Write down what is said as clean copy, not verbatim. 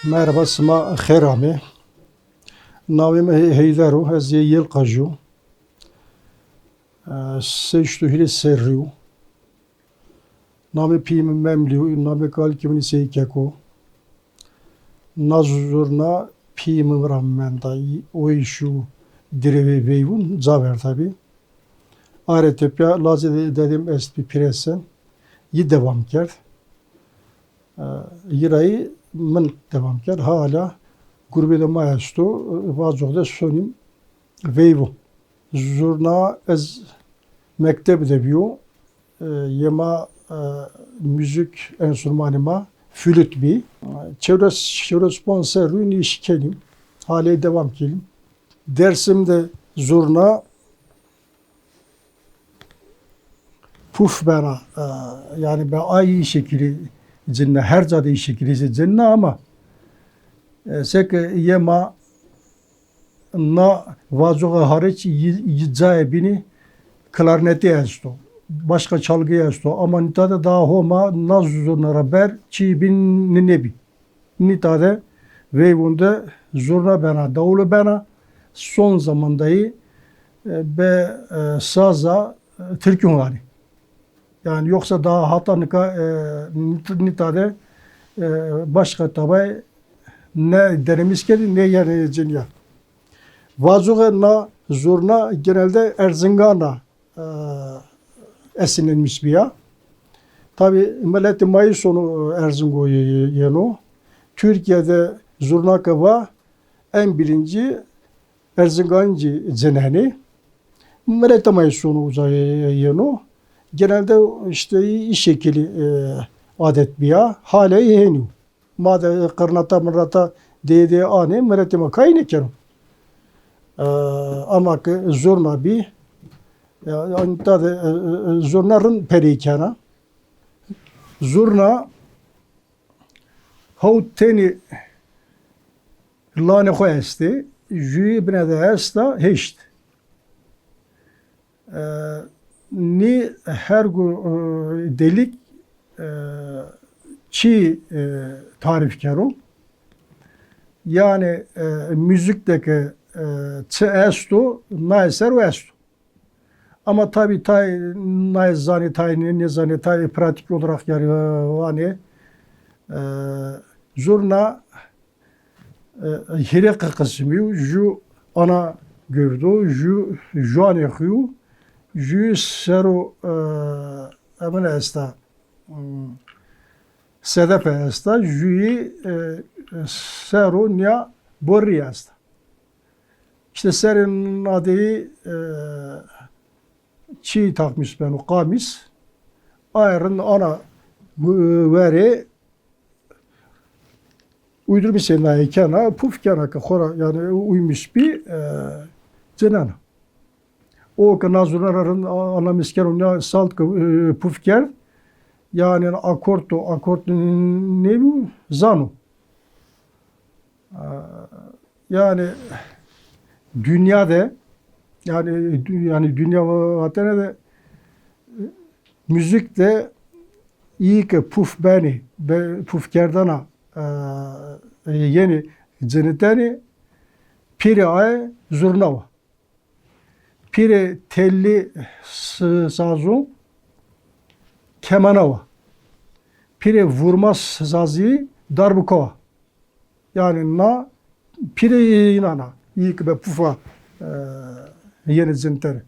Merhaba, sma xêramê. Navê me Heyder û ez ê Yêlqejû. Sê hîlê Serrî. Navê pî min Memlî û navê kalkê min îsê Keko. Naz û zurna pî min ra menda wê û dirêvê vêyûn caver tabii. Are tepya lazê dedêm est bir piresen yî devam kerd. Yirayı min devam kerd. Hala gurbê de ma est û vazok de sonîm vêyvû. Zurna ez mekteb de bîyo. Yema müzik enstrümanı ma flüt bî. Çevre sponsorluğu iş kelim. Hale devam kelim. Dersimde zurna puf bana yani ben aynı şekilde cennet her zade iyi şekilde cennet ama sek yema na vazoga hariç yicaya bini klarneti esto başka çalgı esto ama nitada daha homa nazuzuna ber çi bin nebi nitada ve bunda zurna bana davulu bana son zamandayı be saza Türk'ün gani. Yani yoksa daha hatanıka nitade başka tabay ne derimiz geldi ne yerine ya. Vazuga na zurna genelde Erzincan'a esinlenmiş bir ya. Tabi milleti Mayıs sonu Erzincan'ı yenu. Türkiye'de zurna kava en birinci Erzincancı ceneni. Milleti Mayıs sonu uzay yenu. Genelde işte iş şekli adet biya hale yenu. Mada karnata mırata dede ane meretime kayne kenu. Ama ki zurna bi tabi zurnarın perikana. Zurna havut teni lane koyesti. Jüye bine de esta heşt. Ni her gün delik çi tarifkarı yani müzikteki çi esto na eser ve esto ama tabi tay na zani tay ne zani tay pratik olarak yani hani zurna hirek kısmı ju ana gövde ju juane xiu ju sero amına esta sedef esta ju sero nia borri esta. İşte serin adı çiğ takmış ben o kamis ayrın ana veri uydurmuş senayı kana puf kana kora yani uymuş bir cenana. O kanazurların ana misker ona salt pufker yani akort ne bu zanu. Yani dünyada yani dünya vatana da müzikte iyi ki puf beni pufkerdana yeni cenetani piri ay zurnava. Pire telli sazı kemanava. Pire vurma sazı darbukava. Yani na pire inana. İyi ki be pufa yeni zintere.